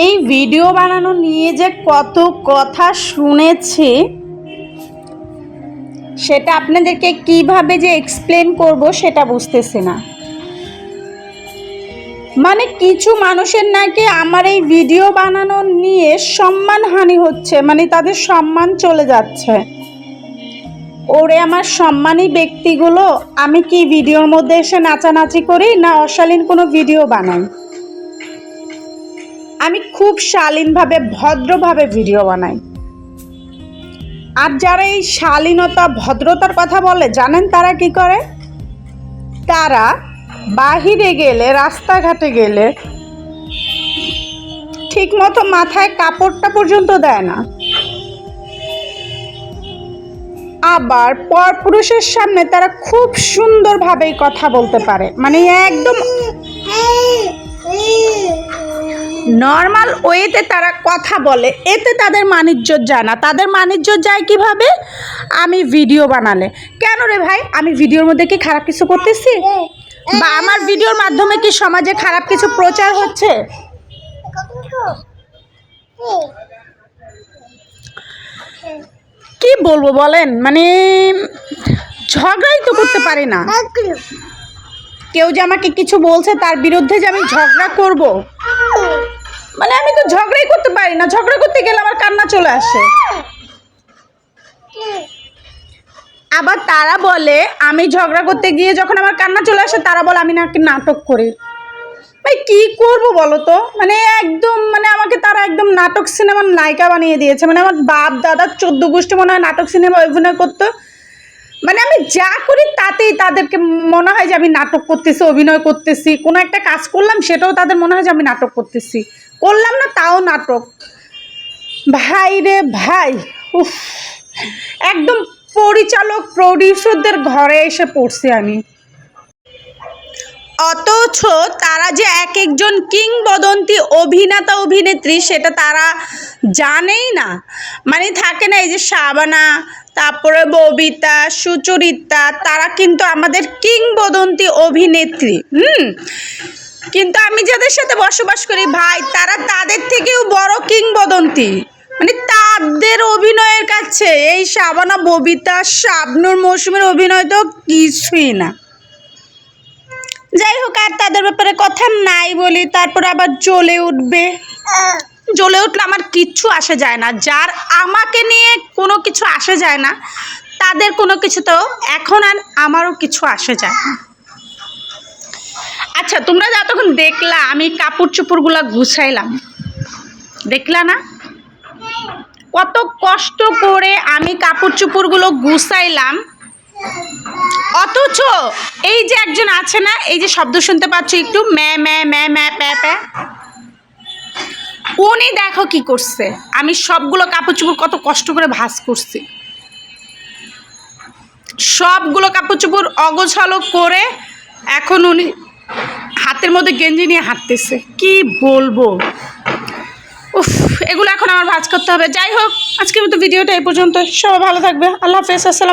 এই ভিডিও বানানো নিয়ে যে কত কথা শুনেছি সেটা আপনাদেরকে কিভাবে যে এক্সপ্লেন করব সেটা বুঝতেছি না। মানে কিছু মানুষের নাকি আমার এই ভিডিও বানানো নিয়ে সম্মানহানি হচ্ছে, মানে তাদের সম্মান চলে যাচ্ছে। ওরে আমার সম্মানী ব্যক্তিগুলো, আমি কি ভিডিওর মধ্যে এসে নাচানাচি করি না অশালীন কোনো ভিডিও বানাই? আমি খুব শালীনভাবে ভদ্রভাবে ভিডিও বানাই। আর যারা এই শালীনতা ভদ্রতার কথা বলে জানেন তারা কি করে? তারা বাহিরে গেলে, রাস্তাঘাটে গেলে ঠিক মতো মাথায় কাপড়টা পর্যন্ত দেয় না। আবার পরপুরুষের সামনে তারা খুব সুন্দরভাবেই কথা বলতে পারে, মানে একদম নর্মাল ওয়েতে তারা কথা বলে। এতে তাদের মানিজ্যত যায় না। তাদের মানিজ্যত যায় কিভাবে? আমি ভিডিও বানালে। কেন রে ভাই, আমি ভিডিওর মধ্যে কি খারাপ কিছু করতেছি? বা আমার ভিডিওর মাধ্যমে কি সমাজে খারাপ কিছু প্রচার হচ্ছে? কি বলবো বলেন, মানে ঝগড়াই তো করতে পারি না। কেউ যে আমাকে কিছু বলছে তার বিরুদ্ধে যে আমি ঝগড়া করব, মানে আমি তো ঝগড়াই করতে পারি না। ঝগড়া করতে গেলে আমার কান্না চলে আসে। আবার তারা বলে আমি ঝগড়া করতে গিয়ে যখন আমার কান্না চলে আসে তারা বলে আমি নাকি নাটক করি। ভাই কি করব বলো তো, মানে একদম মানে আমাকে তারা একদম নাটক সিনেমার নায়িকা বানিয়ে দিয়েছে। মানে আমার বাপ দাদা 14 গোষ্ঠী মনে হয় নাটক সিনেমা অভিনয় করতো। মানে আমি যা করি তাতেই তাদেরকে মনে হয় যে আমি নাটক করতেছি, অভিনয় করতেছি। কোনো একটা কাজ করলাম সেটাও তাদের মনে হয় যে আমি নাটক করতেছি, করলাম না তাও নাটক। ভাই রে ভাই, উফ, একদম পরিচালক প্রডিউসারদের ঘরে এসে পড়ছি আমি। অথচ তারা যে এক একজন কিংবদন্তি অভিনেতা অভিনেত্রী সেটা তারা জানেই না। মানে থাকে না এই যে শাবানা, তারপরে ববিতা, সুচরিতা, তারা কিন্তু আমাদের কিংবদন্তি অভিনেত্রী। কিন্তু আমি যাদের সাথে বসবাস করি ভাই, তারা তাদের থেকেও বড় কিংবদন্তি। মানে তাদের অভিনয়ের কাছে এই শাবানা, ববিতা, শাবনূর, মৌসুমীর অভিনয় তো কিছুই না। যাই হোক, আর তাদের ব্যাপারে কথা নাই বলি। তারপর আবার জ্বলে উঠবে, জ্বলে উঠলে আমার কিচ্ছু আসে যায় না। যার আমাকে নিয়ে কোনো কিছু আসে যায় না তাদের কোনো কিছু তো এখন আর আমারও কিছু আসে যায় না। আচ্ছা, তোমরা যতক্ষণ দেখলা আমি কাপড় চোপড়গুলো গুছাইলাম, দেখলা না কত কষ্ট করে আমি কাপড় চোপড়গুলো গুছাইলাম? অথচ এই যে একজন আছে না, এই যে শব্দ শুনতে পাচ্ছ একটু, ম্যা ম্যা ম্যা ম্যা প্যা প্যা, উনি দেখো কি করছে। আমি সবগুলো কাপড় চোপড় কত কষ্ট করে ভাঁজ করছি, সবগুলো কাপড় চোপড় অগোছালো করে এখন উনি হাতের মধ্যে গেঞ্জি নিয়ে হাঁটতেছে। কি বলবো, উফ, এগুলো এখন আমার ভাঁজ করতে হবে। যাই হোক, আজকের মতো ভিডিওটা এই পর্যন্ত। সবাই ভালো থাকবে। আল্লাহ হাফেজ। আসসালাম।